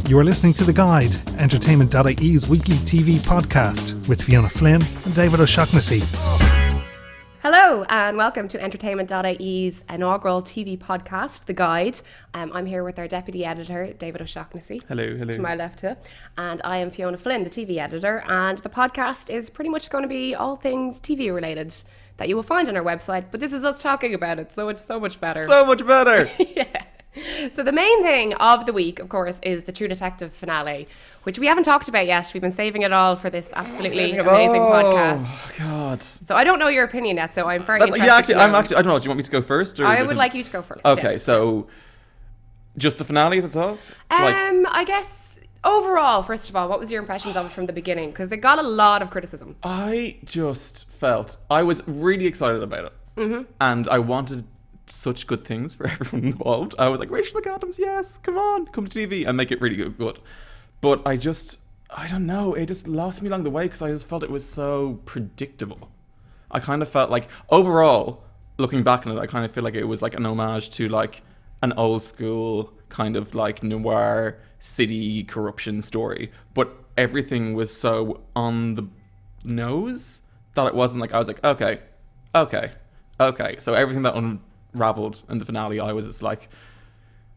You are listening to The Guide, entertainment.ie's weekly TV podcast with Fiona Flynn and David O'Shaughnessy. Hello and welcome to entertainment.ie's inaugural TV podcast, The Guide. I'm here with our deputy editor, David O'Shaughnessy. Hello. To my left here. And I am Fiona Flynn, the TV editor. And the podcast is pretty much going to be all things TV related that you will find on our website. But this is us talking about it, so it's so much better. So much better! Yeah. So the main thing of the week, of course, is the True Detective finale, which we haven't talked about yet. We've been saving it all for this absolutely amazing podcast. Oh, God. So I don't know your opinion yet, so I'm very interested. I don't know. Do you want me to go first? Or I would like you to go first. Okay, yes. so just the finale itself? I guess overall, first of all, what was your impressions of it from the beginning? Because it got a lot of criticism. I just felt I was really excited about it, and I wanted such good things for everyone involved. I was like, Rachel McAdams, yes, come on, come to TV and make it really good. But I don't know, it just lost me along the way because I just felt it was so predictable. I kind of felt like, overall, looking back on it, I kind of feel like it was like an homage to like an old school kind of like noir city corruption story. But everything was so on the nose that it wasn't like, I was like, okay. So everything that unraveled in the finale, I was just like,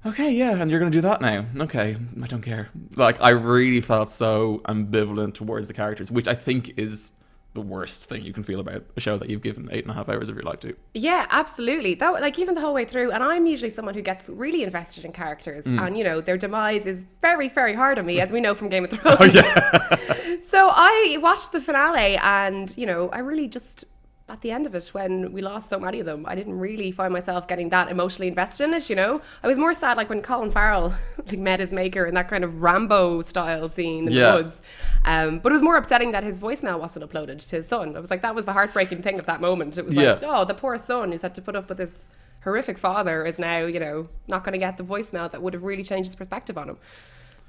okay, yeah, and you're going to do that now. Okay, I don't care. Like, I really felt so ambivalent towards the characters, which I think is the worst thing you can feel about a show that you've given 8.5 hours of your life to. Yeah, absolutely. That, like, even the whole way through, and I'm usually someone who gets really invested in characters, and, you know, their demise is very, very hard on me, as we know from Game of Thrones. Oh, yeah. So I watched the finale, and, you know, I really just, at the end of it, when we lost so many of them, I didn't really find myself getting that emotionally invested in it, you know? I was more sad, like, when Colin Farrell like, met his maker in that kind of Rambo-style scene in the woods. But it was more upsetting that his voicemail wasn't uploaded to his son. I was like, that was the heartbreaking thing of that moment. It was like, oh, the poor son who's had to put up with this horrific father is now, you know, not going to get the voicemail that would have really changed his perspective on him.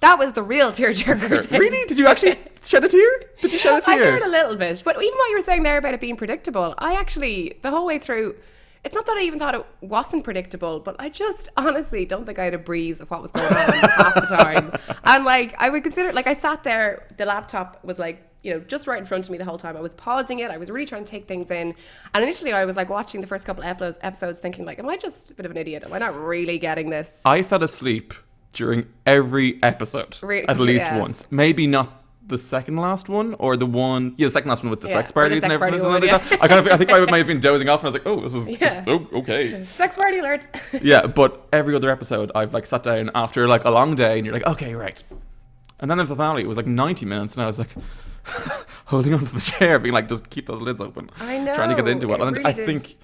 That was the real tearjerker. Really? Did you actually shed a tear? Did you shed a tear? I heard a little bit. But even what you were saying there about it being predictable, I actually, the whole way through, it's not that I even thought it wasn't predictable, but I just honestly don't think I had a breeze of what was going on half the time. And like, I would consider, like I sat there, the laptop was like, you know, just right in front of me the whole time. I was pausing it. I was really trying to take things in. And initially I was like watching the first couple episodes thinking like, am I just a bit of an idiot? Am I not really getting this? I fell asleep during every episode, at least once. Maybe not the second last one, or the one, the second last one with the sex parties and everything. I think I might have been dozing off, and I was like, oh, this is okay. Sex party alert. Yeah, but every other episode, I've like sat down after like a long day, and you're like, okay, right. And then there was the finale. It was like 90 minutes, and I was like, holding onto the chair, being like, just keep those lids open. I know. Trying to get into it. And really I think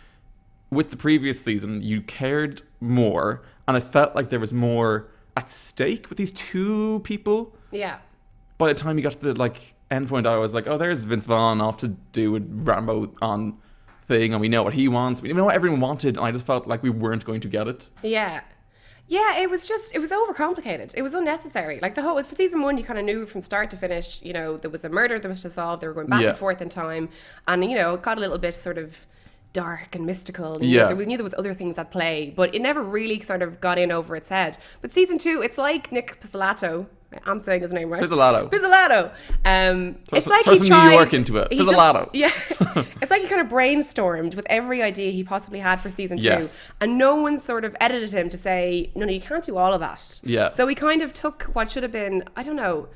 with the previous season, you cared more, and I felt like there was more at stake with these two people. Yeah. By the time you got to the like end point, I was like, oh, there's Vince Vaughn off to do a Rambo on thing, and we know what he wants. We know what everyone wanted, and I just felt like we weren't going to get it. Yeah. Yeah, it was overcomplicated. It was unnecessary. Like for season 1, you kind of knew from start to finish, you know, there was a murder that was to solve. They were going back and forth in time, and you know, it got a little bit sort of dark and mystical. And, you know, we knew there was other things at play, but it never really sort of got in over its head. But season 2, it's like Nick Pizzolatto. I'm saying his name right. Pizzolatto. It's like he tried New York into it. Pizzolatto. It's like he kind of brainstormed with every idea he possibly had for season 2, and no one sort of edited him to say, no, you can't do all of that. Yeah. So he kind of took what should have been, I don't know,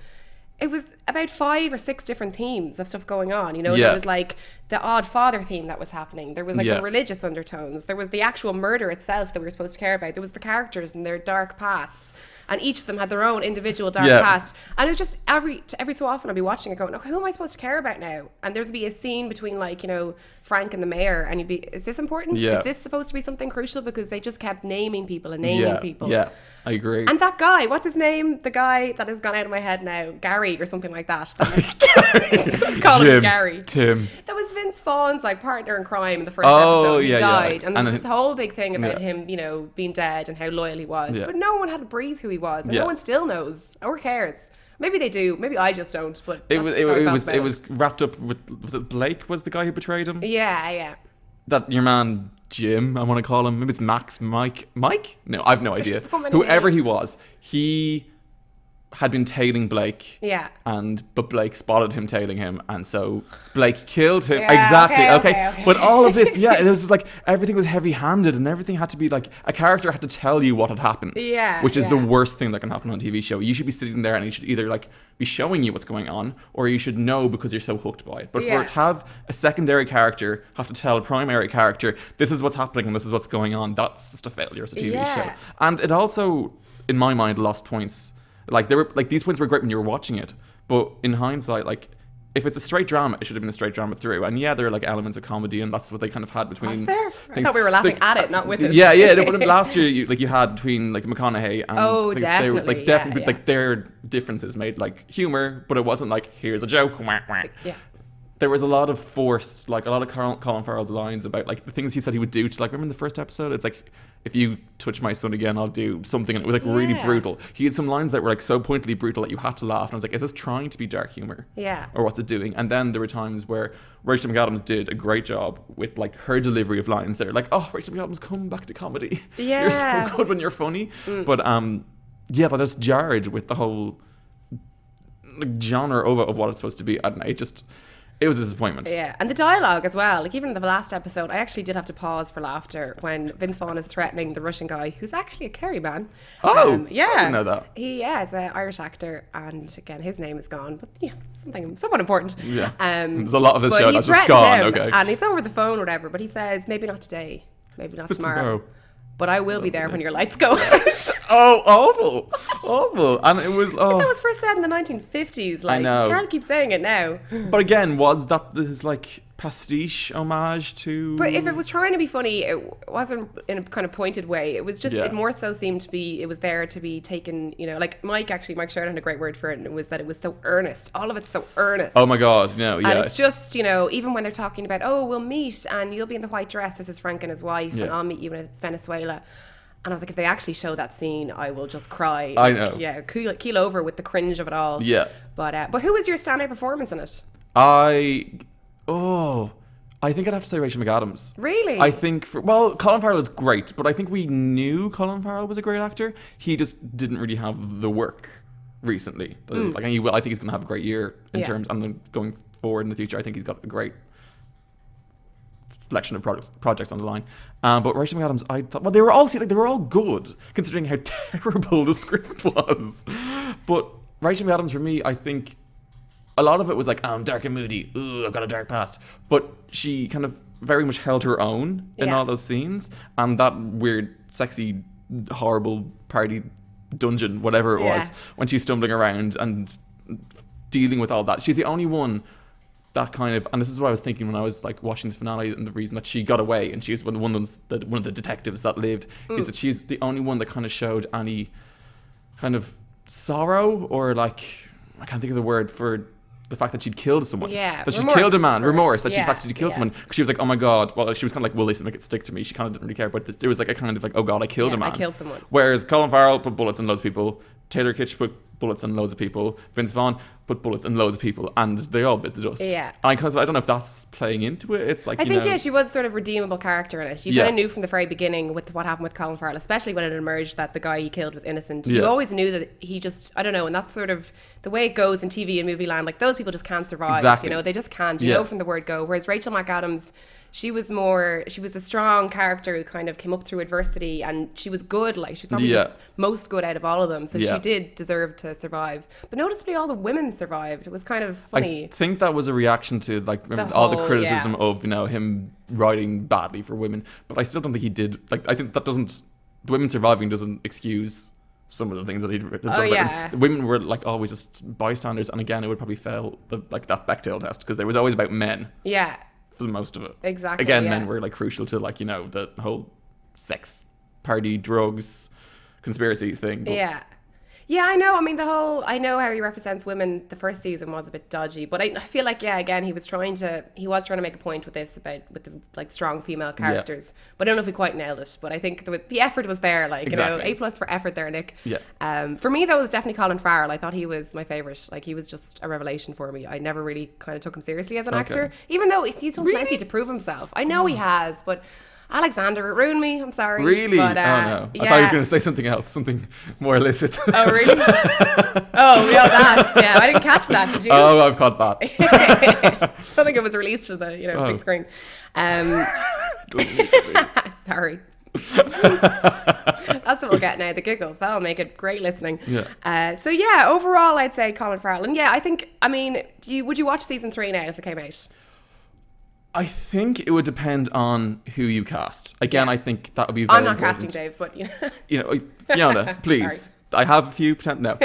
it was about 5 or 6 different themes of stuff going on. You know, there was like the odd father theme that was happening. There was like the religious undertones. There was the actual murder itself that we were supposed to care about. There was the characters and their dark pasts. And each of them had their own individual dark past. And it was just every so often I'd be watching it going, okay, who am I supposed to care about now? And there's be a scene between like, you know, Frank and the mayor, and you'd be, is this important? Yeah. Is this supposed to be something crucial? Because they just kept naming people and naming people. Yeah, I agree. And that guy, what's his name? The guy that has gone out of my head now, Gary or something like that. Let's call him Gary. Tim. That was Vince Vaughn's like partner in crime in the first episode. He died. And there's this whole big thing about him, you know, being dead and how loyal he was. But no one had a breeze who he was. And no one still knows or cares. Maybe they do. Maybe I just don't. But it was wrapped up with, was it Blake was the guy who betrayed him? Yeah. That your man Jim, I want to call him. Maybe it's Max, Mike. No, I've no idea. So whoever names. he was, he had been tailing Blake. Yeah. But Blake spotted him tailing him, and so Blake killed him. Yeah, Exactly. okay. But all of this, it was just like everything was heavy-handed, and everything had to be like a character had to tell you what had happened. Yeah. Which is the worst thing that can happen on a TV show. You should be sitting there, and you should either like be showing you what's going on, or you should know because you're so hooked by it. But for it to have a secondary character have to tell a primary character, this is what's happening and this is what's going on, that's just a failure as a TV show. And it also, in my mind, lost points. Like they were like these points were great when you were watching it, but in hindsight, like if it's a straight drama, it should have been a straight drama through. And there are like elements of comedy, and that's what they kind of had between. Was there? I thought we were laughing at it, not with it. But last year, you had between like McConaughey and definitely. Like their differences made like humor, but it wasn't like here's a joke. Yeah. There was a lot of forced, like a lot of Colin Farrell's lines about like the things he said he would do to like remember in the first episode. It's like, if you touch my son again, I'll do something. And it was like really brutal. He had some lines that were like so pointedly brutal that you had to laugh. And I was like, is this trying to be dark humor? Yeah. Or what's it doing? And then there were times where Rachel McAdams did a great job with like her delivery of lines. They're like, oh, Rachel McAdams, come back to comedy. Yeah. You're so good when you're funny. But that just jarred with the whole like genre of what it's supposed to be. I don't know. It was a disappointment. Yeah, and the dialogue as well. Like even in the last episode, I actually did have to pause for laughter when Vince Vaughn is threatening the Russian guy, who's actually a Kerry man. Oh, I didn't know that. He is an Irish actor, and again, his name is gone, but somewhat important. Yeah, there's a lot of this show that's just gone. Okay, and it's over the phone or whatever. But he says maybe not today, maybe not tomorrow. But I will be there when your lights go out. Oh, awful. And it was, that was first said in the 1950s. Like, I know. You can't keep saying it now. But again, was that his like pastiche homage to... But if it was trying to be funny, it wasn't in a kind of pointed way. It was just, it more so seemed to be, it was there to be taken, like Mike Sheridan had a great word for it, and it was that it was so earnest. All of it's so earnest. Oh my God, no, yeah. And it's just, even when they're talking about, oh, we'll meet and you'll be in the white dress, this is Frank and his wife, and I'll meet you in Venezuela. And I was like, if they actually show that scene, I will just cry. I know. Yeah, keel over with the cringe of it all. Yeah. But who was your standout performance in it? I think I'd have to say Rachel McAdams. Really? I think Colin Farrell is great, but I think we knew Colin Farrell was a great actor. He just didn't really have the work recently. Like, I think he's going to have a great year in terms, and then going forward in the future, I think he's got a great selection of projects on the line. But Rachel McAdams, I thought, they were all good, considering how terrible the script was. But Rachel McAdams, for me, I think a lot of it was like, I'm dark and moody. Ooh, I've got a dark past. But she kind of very much held her own in all those scenes. And that weird, sexy, horrible party dungeon, whatever it was, when she's stumbling around and dealing with all that. She's the only one that kind of, and this is what I was thinking when I was like watching the finale, and the reason that she got away and she was one of the detectives that lived, is that she's the only one that kind of showed any kind of sorrow, or like, I can't think of the word for the fact that she'd killed someone. Yeah, that she killed a man. Remorse that yeah, she'd killed someone. Because she was like, oh my God. Well, she was kind of like, will this make it stick to me? She kind of didn't really care. But there was like a kind of like, oh God, I killed a man. I killed someone. Whereas Colin Farrell put bullets in loads of people. Taylor Kitsch put bullets in loads of people. Vince Vaughn put bullets in loads of people. And they all bit the dust. Yeah. And I don't know if that's playing into it. It's like, I think, she was sort of redeemable character in it. You kind of knew from the very beginning with what happened with Colin Farrell, especially when it emerged that the guy he killed was innocent. You always knew that he just, I don't know, and that's sort of the way it goes in TV and movie land. Like, those people just can't survive. Exactly. They just can't. You know from the word go. Whereas Rachel McAdams, she was the strong character who kind of came up through adversity, and she was good. Like, she was probably the most good out of all of them. So she did deserve to survive. But noticeably, all the women survived. It was kind of funny. I think that was a reaction to like all the criticism of him writing badly for women. But I still don't think he did. Like, I think the women surviving doesn't excuse some of the things that he'd written. The women were like always just bystanders, and again, it would probably fail like that Bechdel test, because it was always about men. Yeah. For most of it. Exactly. Again, men were like crucial to like, the whole sex, party, drugs, conspiracy thing. But Yeah, I know. I mean, I know how he represents women. The first season was a bit dodgy, but I feel like, again, he was trying to make a point with this with the like strong female characters. But I don't know if he quite nailed it. But I think the effort was there. Like, A+ for effort there, Nick. Yeah. For me, though, it was definitely Colin Farrell. I thought he was my favorite. Like, he was just a revelation for me. I never really kind of took him seriously as an actor, even though he's done plenty to prove himself. I know he has, but Alexander, it ruined me. I'm sorry. Really? But, oh no! I thought you were going to say something else, something more illicit. Oh really? Oh yeah, that. Yeah, I didn't catch that. Did you? Oh, I've caught that. I don't think it was released to the big screen. Sorry. That's what we'll get now, the giggles. That'll make it great listening. Yeah. So yeah, overall I'd say Colin Farrell. And yeah, would you watch season 3 now if it came out? I think it would depend on who you cast. Again, I think that would be very I'm not important. casting Dave, but Fiona, please. I have a few no.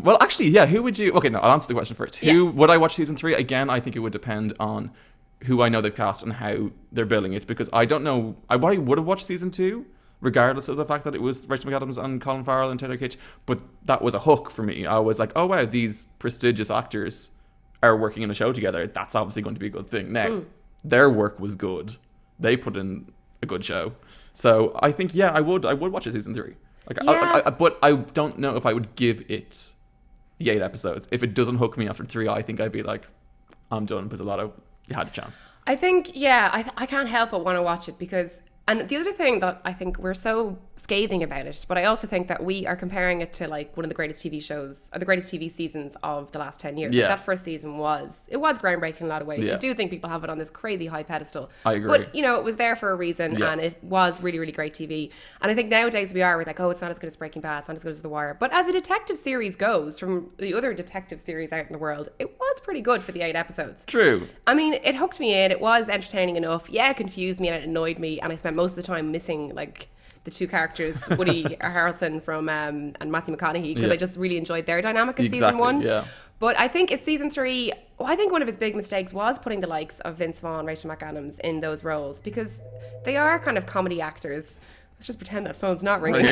Well, actually, yeah. Who would you? Okay, no. I'll answer the question first. Who would I watch season 3? Again, I think it would depend on who I know they've cast and how they're building it, because I don't know. I probably would have watched season 2, regardless of the fact that it was Rachel McAdams and Colin Farrell and Taylor Kitsch. But that was a hook for me. I was like, oh wow, these prestigious actors are working in a show together. That's obviously going to be a good thing. Now, their work was good. They put in a good show. So I think, yeah, I would watch it season 3. Like, but I don't know if I would give it the 8 episodes. If it doesn't hook me after 3, I think I'd be like, I'm done, because you had a chance. I think, I can't help but want to watch it because, and the other thing that I think we're so scathing about it, but I also think that we are comparing it to like one of the greatest TV shows or the greatest TV seasons of the last 10 years. Yeah. Like that first season was groundbreaking in a lot of ways. Yeah. I do think people have it on this crazy high pedestal. I agree. But, it was there for a reason and it was really, really great TV. And I think nowadays we're like, oh, it's not as good as Breaking Bad, it's not as good as The Wire. But as a detective series goes, from the other detective series out in the world, it was pretty good for the 8 episodes. True. I mean, it hooked me in. It was entertaining enough. Yeah, it confused me and it annoyed me. And I spent most of the time missing like the two characters, Woody Harrelson from and Matthew McConaughey, because I just really enjoyed their dynamic in season 1. Yeah. But I think it's season 3. I think one of his big mistakes was putting the likes of Vince Vaughn, Rachel McAdams in those roles, because they are kind of comedy actors. Let's just pretend that phone's not ringing.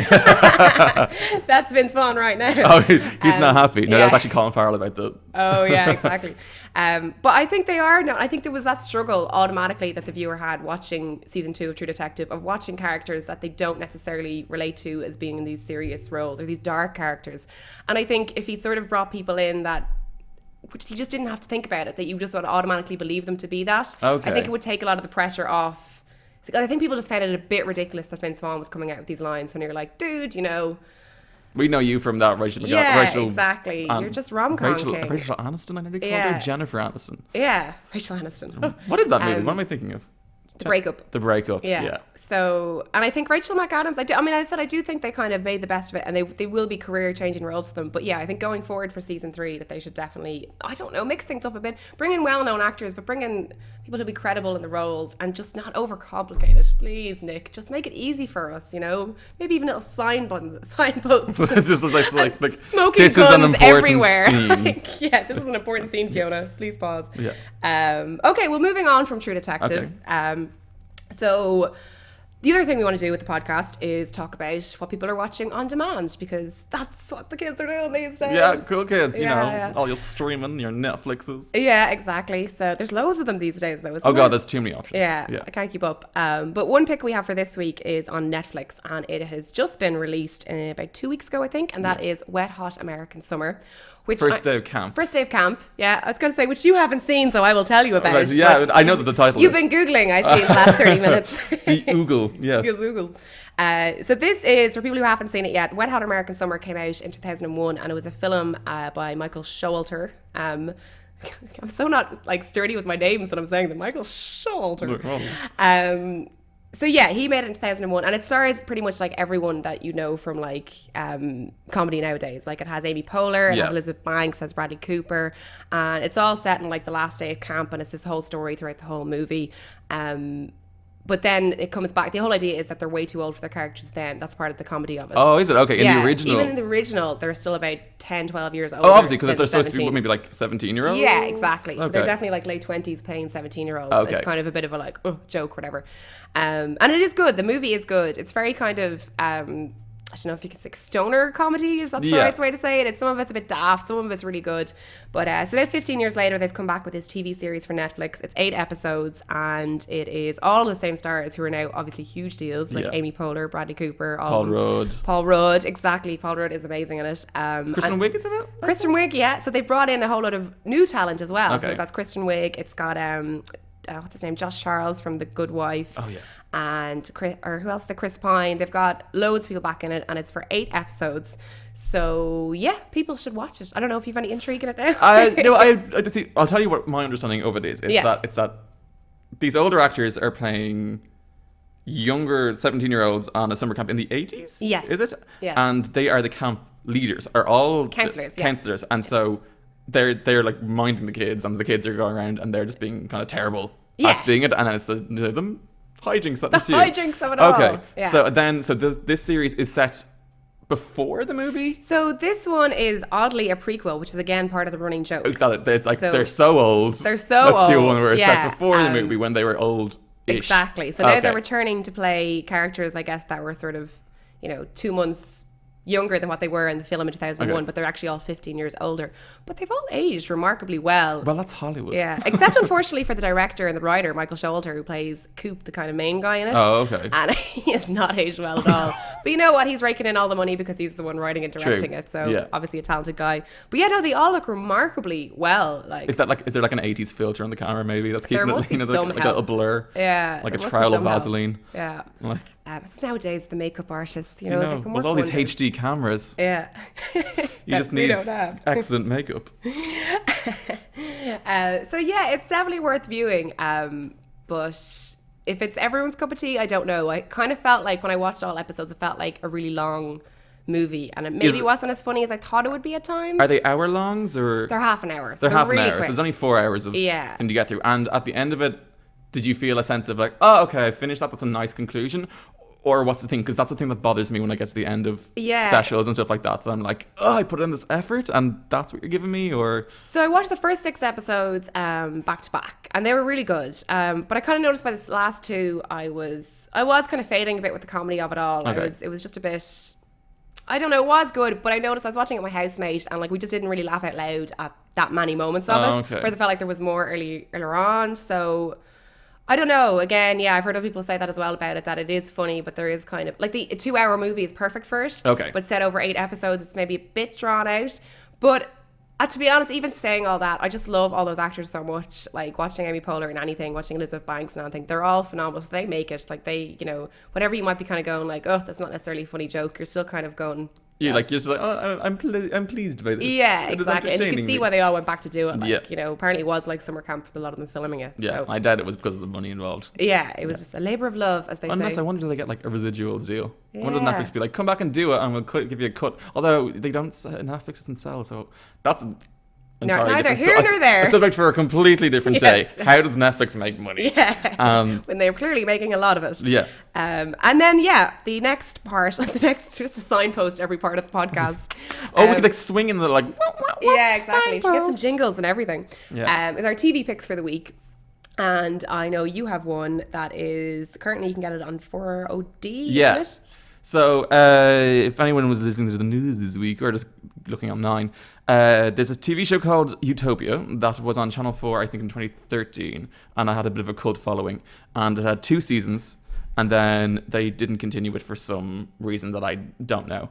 That's Vince Vaughn right now. Oh, he's not happy. No, that's actually Colin Farrell about the... Oh, yeah, exactly. But I think they are. No, I think there was that struggle automatically that the viewer had watching season 2 of True Detective, of watching characters that they don't necessarily relate to as being in these serious roles or these dark characters. And I think if he sort of brought people in that, which you just didn't have to think about it, that you just would automatically believe them to be that. Okay. I think it would take a lot of the pressure off. I think people just found it a bit ridiculous that Vince Vaughn was coming out with these lines when you're like, dude, we know you from that Rachel. Exactly. You're just rom-com king. Rachel Aniston, I nearly called her Jennifer Aniston. Yeah, Rachel Aniston. What is that movie? What am I thinking of? The Breakup. The Breakup. Yeah. So, and I think Rachel McAdams, I do think they kind of made the best of it, and they will be career-changing roles for them. But yeah, I think going forward for season 3, that they should definitely, mix things up a bit. Bring in well-known actors, but bring in people who be credible in the roles and just not overcomplicate it. Please, Nick, just make it easy for us, Maybe even little signposts. It's just like smoking this guns is an important everywhere. scene. This is an important scene, Fiona. Please pause. Yeah. Okay, well, moving on from True Detective. Okay. So the other thing we want to do with the podcast is talk about what people are watching on demand, because that's what the kids are doing these days. Yeah, cool kids, Yeah. all your streaming, your Netflixes. Yeah, exactly. So there's loads of them these days, though, isn't Oh, there? God, there's too many options. Yeah, I can't keep up. But one pick we have for this week is on Netflix, and it has just been released about 2 weeks ago, I think, and that is Wet Hot American Summer. First day of camp. First day of camp, yeah. I was going to say, which you haven't seen, so I will tell you about. Right, yeah, I know that the title You've been Googling, I see, in the last 30 minutes. Google, yes. Google. So this is, for people who haven't seen it yet, Wet Hot American Summer came out in 2001, and it was a film by Michael Showalter. I'm so not sturdy with my names when I'm saying them. Michael Showalter. So yeah, he made it in 2001, and it stars pretty much everyone that you know from comedy nowadays. It has Amy Poehler, it has Elizabeth Banks, it has Bradley Cooper, and it's all set in the last day of camp, and it's this whole story throughout the whole movie. But then it comes back. The whole idea is that they're way too old for their characters then. That's part of the comedy of it. Oh, is it? Okay, in the original. Even in the original, they're still about 10, 12 years old. Oh, obviously, because they're supposed to be maybe 17-year-olds? Yeah, exactly. Okay. So they're definitely late 20s playing 17-year-olds. Okay. It's kind of a bit of a joke, whatever. And it is good. The movie is good. It's very kind of... I don't know if you can say stoner comedy, is that the right way to say it? Some of it's a bit daft, some of it's really good. But so now 15 years later, they've come back with this TV series for Netflix. It's 8 episodes, and it is all the same stars who are now obviously huge deals, Amy Poehler, Bradley Cooper, Paul Rudd. Paul Rudd, exactly. Paul Rudd is amazing in it. Kristen Wiig is in it? Kristen Wiig, yeah. So they've brought in a whole lot of new talent as well. Okay. So it's got Kristen Wiig, it's got what's his name, Josh Charles from The Good Wife. Oh, yes. And who else? Chris Pine. They've got loads of people back in it, and it's for 8 episodes. So yeah, people should watch it. I don't know if you've any intrigue in it now. I think, I'll tell you what my understanding of it is. It's that these older actors are playing younger 17-year-olds on a summer camp in the 80s. Yes. Is it? Yes. And they are the camp leaders, are all Counselors, yeah. counselors, and so they're like minding the kids, and the kids are going around and they're just being kind of terrible at doing it, and then it's the hijinks that ensue. Hijinks of it all. Okay, Yeah. so this series is set before the movie. So this one is oddly a prequel, which is again part of the running joke. It's like they're so old. They're so Let's do old, one where it's yeah. like before the movie when they were old. Exactly. So now they're returning to play characters, I guess, that were sort of, 2 months younger than what they were in the film in 2001, but they're actually all 15 years older. But they've all aged remarkably well. Well, that's Hollywood. Yeah, except unfortunately for the director and the writer, Michael Sholter, who plays Coop, the kind of main guy in it. Oh, okay. And he has not aged well at all. But you know what? He's raking in all the money because he's the one writing and directing it. So obviously a talented guy. But yeah, no, they all look remarkably well. Like, is there like an 80s filter on the camera maybe that's keeping must be like some a little blur? Yeah. Like a trial of Vaseline. Yeah. Like it's nowadays the makeup artists, they know, can with work all these wonders. HD cameras. Yeah. You just need excellent makeup. So yeah, it's definitely worth viewing. But if it's everyone's cup of tea, I don't know. I kind of felt like when I watched all episodes, it felt like a really long movie, and it maybe wasn't as funny as I thought it would be at times. Are they hour longs or? They're half an hour. So they're half really an hour. quick. So there's only 4 hours of thing to get through. And at the end of it, did you feel a sense of like, oh, okay, I finished that. That's a nice conclusion. Or what's the thing? Because that's the thing that bothers me when I get to the end of specials and stuff like that. That I'm like, oh, I put in this effort and that's what you're giving me? Or so I watched the first 6 episodes back to back, and they were really good. But I kind of noticed by this last 2, I was kind of fading a bit with the comedy of it all. Okay. It was just a bit. I don't know. It was good, but I noticed I was watching it with my housemate, and like we just didn't really laugh out loud at that many moments of it. Okay. Whereas I felt like there was more earlier on. So. I don't know. Again, yeah, I've heard other people say that as well about it, that it is funny, but there is kind of like the 2-hour movie is perfect for it. Okay. But set over 8 episodes, it's maybe a bit drawn out. But to be honest, even saying all that, I just love all those actors so much. Like watching Amy Poehler in anything, watching Elizabeth Banks and anything, they're all phenomenal. So they make it. Like they, whatever you might be kind of going like, oh, that's not necessarily a funny joke, you're still kind of going. Yeah, like you're just like, oh, I'm pleased by this. Yeah, exactly. And you can see why they all went back to do it. Like, apparently it was like summer camp for a lot of them filming it. Yeah, so. I doubt it was because of the money involved. Yeah, it was just a labour of love, as they say. Unless I wonder, do they get like a residuals deal? I wonder if Netflix be like, come back and do it and we'll give you a cut. Although they don't, Netflix doesn't sell, so that's neither here nor there. A subject for a completely different day. How does Netflix make money? Yeah. When they're clearly making a lot of it. Yeah. And then, the next part, just a signpost every part of the podcast. We could like swing in the like. Yeah, exactly. She gets some jingles and everything. Yeah. Is our TV picks for the week. And I know you have one that is currently you can get it on 4OD. Yeah. Isn't it? So if anyone was listening to the news this week or just looking online, there's a TV show called Utopia that was on Channel 4, I think in 2013, and I had a bit of a cult following, and it had 2 seasons, and then they didn't continue it for some reason that I don't know.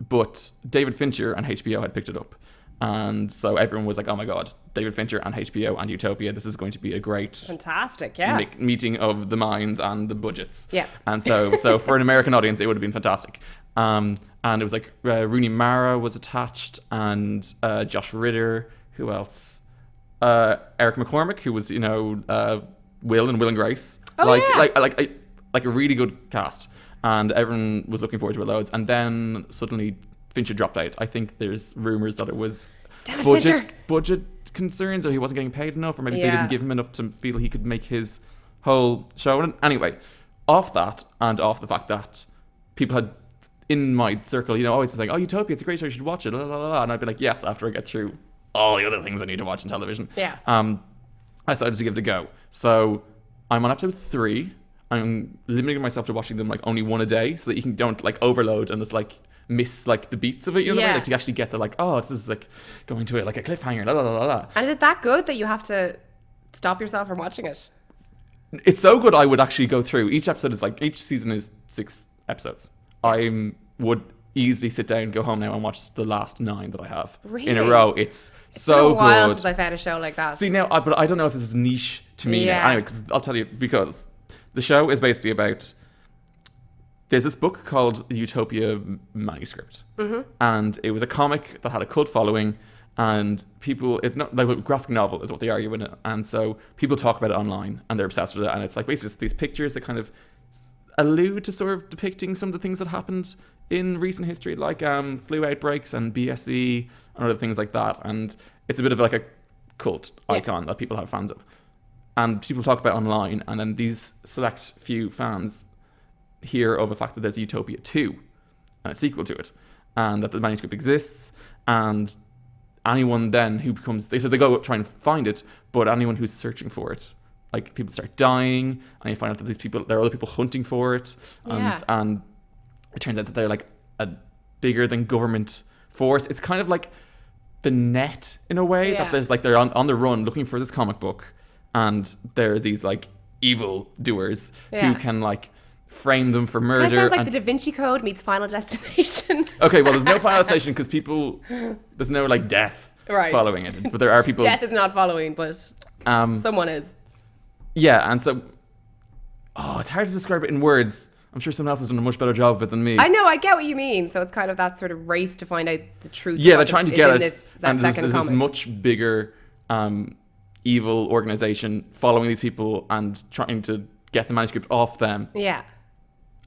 But David Fincher and HBO had picked it up. And so everyone was like, oh my God, David Fincher and HBO and Utopia, this is going to be a great fantastic meeting of the minds and the budgets. Yeah. And so for an American audience, it would have been fantastic. And it was like Rooney Mara was attached, and Josh Ritter, who else? Eric McCormick, who was, Will and Grace. Like a really good cast. And everyone was looking forward to it loads. And then suddenly Fincher dropped out. I think there's rumors that it was budget concerns, or he wasn't getting paid enough, or maybe they didn't give him enough to feel he could make his whole show. And anyway, off that and off the fact that people had in my circle, always like, oh, Utopia, it's a great show, you should watch it, la, la, la, la. And I'd be like, yes, after I get through all the other things I need to watch on television. Yeah. I decided to give it a go. So I'm on episode 3. I'm limiting myself to watching them like only one a day, so that you don't like overload and just like miss like the beats of it, like to actually get the like, oh, this is like going to it like a cliffhanger, la la la la. And is it that good that you have to stop yourself from watching it? It's so good I would actually go through. Each season is 6 episodes. I would easily sit down, go home now and watch the last 9 that I have in a Really? row. It's It's so been a while good. since I found a show like that. See now, but I don't know if this is niche to me Yeah. now. Anyway, because I'll tell you, because the show is basically about. There's this book called the Utopia manuscript, and it was a comic that had a cult following, and people, it's not like a graphic novel is what they argue in it, and so people talk about it online and they're obsessed with it, and it's like basically just these pictures that kind of allude to sort of depicting some of the things that happened in recent history, like flu outbreaks and BSE and other things like that, and it's a bit of like a cult icon that people have fans of, and people talk about it online, and then these select few fans hear of the fact that there's Utopia 2 and a sequel to it, and that the manuscript exists, and anyone then who becomes, they go try and find it, but anyone who's searching for it, like people start dying, and you find out that there are other people hunting for it, and it turns out that they're like a bigger than government force. It's kind of like the Net in a way, that there's like they're on the run looking for this comic book, and there are these like evil doers who can like frame them for murder. That sounds like the Da Vinci Code meets Final Destination. Okay, well, there's no final destination because there's no like death following it, but there are people. Death is not following, but someone is. Yeah, and so, it's hard to describe it in words. I'm sure someone else has done a much better job of it than me. I know, I get what you mean. So it's kind of that sort of race to find out the truth. Yeah, they're trying to get it. And there's comic. this much bigger evil organization following these people and trying to get the manuscript off them. Yeah.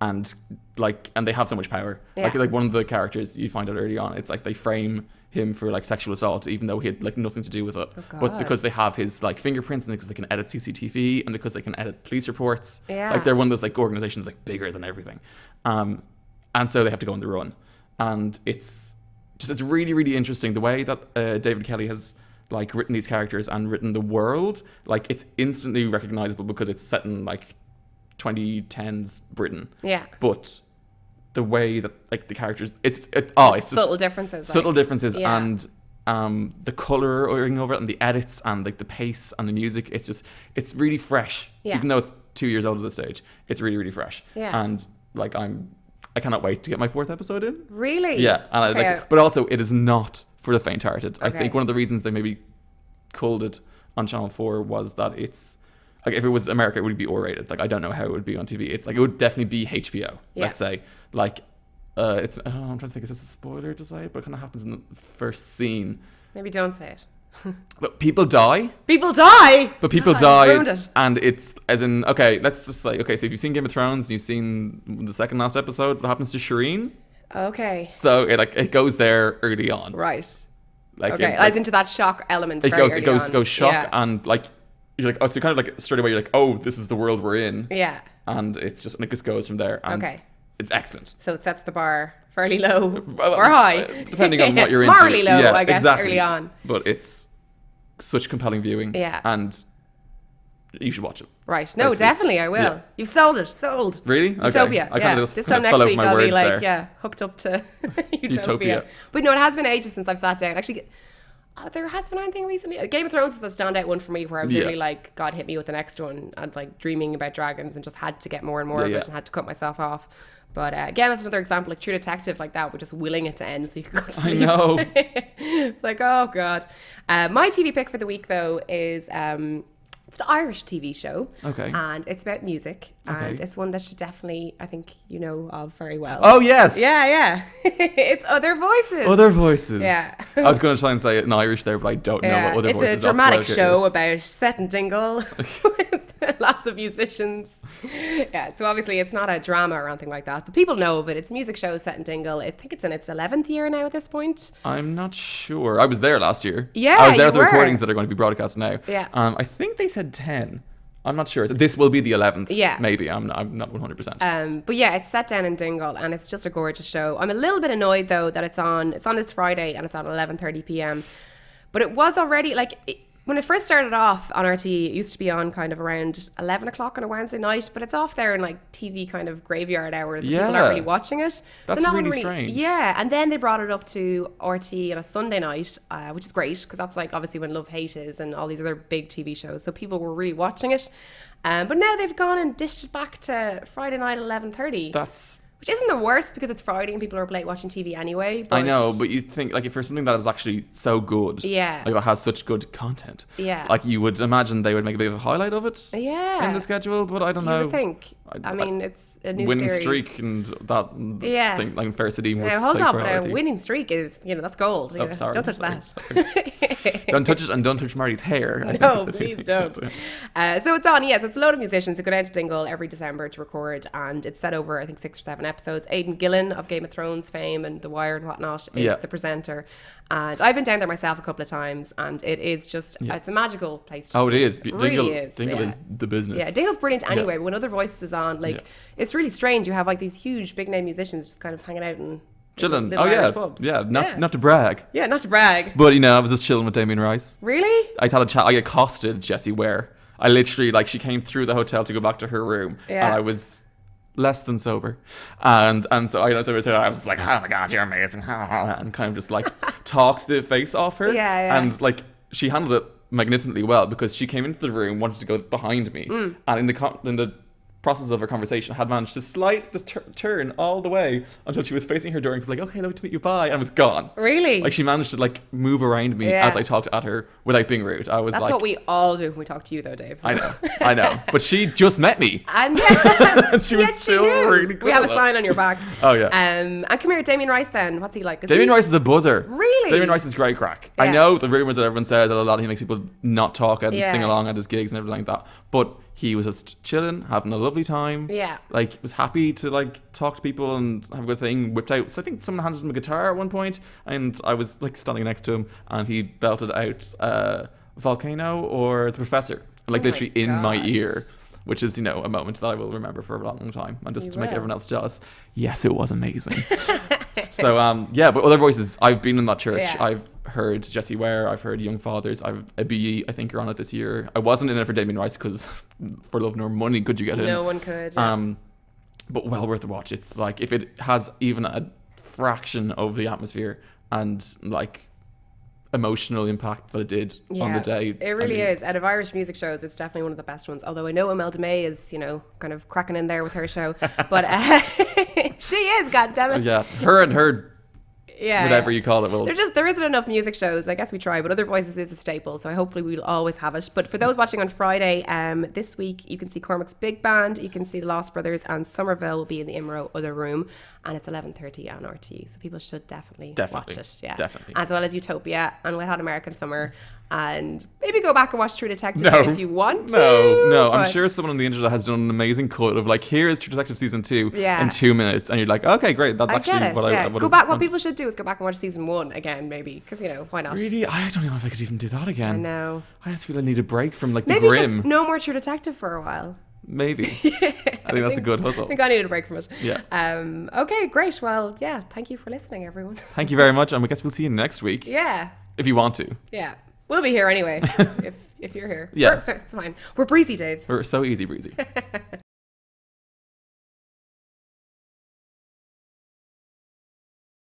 And they have so much power. Yeah. Like one of the characters you find out early on, it's like they frame him for like sexual assault, even though he had like nothing to do with it. Oh, but because they have his like fingerprints, and because they can edit CCTV, and because they can edit police reports, Yeah. like they're one of those like organizations like bigger than everything. And so they have to go on the run, and it's really, really interesting the way that David Kelly has like written these characters and written the world. Like it's instantly recognizable because it's set in like 2010s Britain. Yeah. But the way that like the characters, it's subtle differences. Subtle differences, yeah. and the coloring over it, and the edits, and like the pace and the music. It's really fresh. Yeah. Even though it's 2 years old at this stage, it's really, really fresh. Yeah. And like I cannot wait to get my 4th episode in. Really? Yeah. And Okay. but also it is not for the faint-hearted. I Okay. think one of the reasons they maybe culled it on Channel 4 was that it's like, if it was America, it would be R-rated. Like, I don't know how it would be on TV. It's like, it would definitely be HBO, let's say. Like, I'm trying to think, is this a spoiler to say? But it kind of happens in the first scene. Maybe don't say it. But people die. People die! But people God, die. I ruined it. And it's, as in, okay, let's just say, okay, so if you've seen Game of Thrones, and you've seen the second last episode, what happens to Shireen? Okay. So, it goes there early on. Right. Like, Okay, as into that shock element. It very goes, early it goes, on. goes shock, Yeah. and like, you're like, oh, so kind of like straight away, you're like, oh, this is the world we're in. Yeah. And it's just, and it just goes from there. And Okay. it's excellent. So it sets the bar fairly low Well, or high. depending on what you're into. Morally low, Yeah, I guess, exactly. early on. But it's such compelling viewing. Yeah. And you should watch it. Right. No, Basically. definitely, I will. Yeah. You've sold it. Sold. Really? Okay. Utopia. I yeah. kind of just This kind time of next fell week over my I'll be words like, there. hooked up to Utopia. Utopia. But no, it has been ages since I've sat down. Actually, there has been anything recently. Game of Thrones is the standout one for me, where I was literally like, God hit me with the next one, and like dreaming about dragons, and just had to get more and more of it, and had to cut myself off. But again, that's another example, like True Detective, like that. We're just willing it to end so you can go to sleep. I know. It's like, oh God. My TV pick for the week, though, is it's an Irish TV show. Okay. And it's about music. Okay. And it's one that should definitely, I think, you know of very well. Oh, yes. Yeah. It's Other Voices. Other Voices. Yeah. I was going to try and say it in Irish there, but I don't know what Other Voices It's a dramatic Australia show is. about set and dingle with lots of musicians. Yeah, so obviously it's not a drama or anything like that, but people know of it. It's a music show set and dingle. I think it's in its 11th year now at this point. I'm not sure. I was there last year. Yeah, I was there you at the were. recordings that are going to be broadcast now. Yeah. I think they said 10. I'm not sure. This will be the 11th. Yeah. Maybe. I'm not 100%. But yeah, it's set down in Dingle, and it's just a gorgeous show. I'm a little bit annoyed though that it's on this Friday and it's on 11:30 p.m. But it was already when it first started off on RT, it used to be on kind of around 11 o'clock on a Wednesday night, but it's off there in like TV kind of graveyard hours. And people aren't really watching it. That's no one really strange. Yeah, and then they brought it up to RT on a Sunday night, which is great because that's like obviously when Love Hate is and all these other big TV shows. So people were really watching it. But now they've gone and dished it back to Friday night 11:30. That's Which isn't the worst because it's Friday and people are up late watching TV anyway. But I know, but you think, like, if there's something that is actually so good, Yeah. like that has such good content, Yeah. like you would imagine they would make a bit of a highlight of it Yeah. in the schedule, but I don't You know. would think. I mean, it's a new winning series. streak and that Yeah. thing, like Fair City must Now, hold take up, now, priority. winning streak is, that's gold. Oh, sorry. Don't touch Sorry. that. Don't touch it, and don't touch Marty's hair. I think No, that's what please you don't. said. So it's on, so it's a load of musicians who go down to Dingle every December to record, and it's set over, I think, 6 or 7 episodes. Aidan Gillen of Game of Thrones fame and The Wire and whatnot is the presenter. And I've been down there myself a couple of times, and it is just, it's a magical place to Oh, be. it is. It really is. Dingle is the business. Yeah, Dingle's brilliant anyway, but when Other Voices is on, it's really strange. You have like these huge big name musicians just kind of hanging out and Chilling. little Oh, yeah. Irish pubs. Yeah, not to brag. Yeah, not to brag. But, I was just chilling with Damien Rice. Really? I had a chat. I accosted Jessie Ware. I literally, she came through the hotel to go back to her room. Yeah. And I was less than sober. And so I was like, oh my God, you're amazing. And kind of just talked the face off her. Yeah. And she handled it magnificently well because she came into the room, wanted to go behind me. And in the process of her conversation, had managed to turn all the way until she was facing her door and be like, okay, lovely to meet you, bye, and was gone. Really? She managed to move around me as I talked at her without being rude. I was That's what we all do when we talk to you though, Dave. So. I know. But she just met me. And And she was still really cool. We have a sign on your back. Oh, yeah. And come here, Damien Rice then. What's he like? Damien Rice is a buzzer. Really? Damien Rice is great crack. Yeah. I know the rumours that everyone says that a lot he makes people not talk and Yeah. sing along at his gigs and everything like that. But he was just chilling, having a lovely time. Yeah. Was happy to talk to people and have a good thing. Whipped out. So I think someone handed him a guitar at one point, and I was standing next to him, and he belted out Volcano or The Professor, literally in my gosh. ear. Which is, a moment that I will remember for a long time. And just You to make will. everyone else jealous. Yes, it was amazing. So, but Other Voices, I've been in that church. Yeah. I've heard Jessie Ware. I've heard Young Fathers. I've a BE, I think, are on it this year. I wasn't in it for Damien Rice because for love nor money could you get in. No one could. Yeah. But well worth a watch. It's if it has even a fraction of the atmosphere and emotional impact that it did on the day. It really is. Out of Irish music shows, it's definitely one of the best ones. Although I know Imelda May is, kind of cracking in there with her show. But she is, goddammit. Yeah, her Yeah. whatever you call it. Well, There isn't enough music shows. I guess we try, but Other Voices is a staple, so hopefully we'll always have it. But for those watching on Friday, this week you can see Cormac's Big Band, you can see the Lost Brothers, and Somerville will be in the Imro Other Room, and it's 11:30 on RTE, so people should definitely watch it. Yeah, definitely. As well as Utopia and Wet Hot American Summer, and maybe go back and watch True Detective No. if you want to. No. I'm but- sure someone on the internet has done an amazing cut of here's True Detective season 2 Yeah. in 2 minutes, and you're like, okay, great. That's I actually get it. what Yeah. I would Go back. What people should do is go back and watch season 1 again, maybe, because why not? Really, I don't know if I could even do that again. I know. I feel I need a break from the Maybe grim. just no more True Detective for a while. Maybe. I think that's a good hustle. I think I needed a break from it. Yeah. Okay, great. Well, yeah. Thank you for listening, everyone. Thank you very much, and I guess we'll see you next week Yeah. if you want to. Yeah. We'll be here anyway. if you're here. Yeah. It's fine. We're breezy, Dave. We're so easy breezy.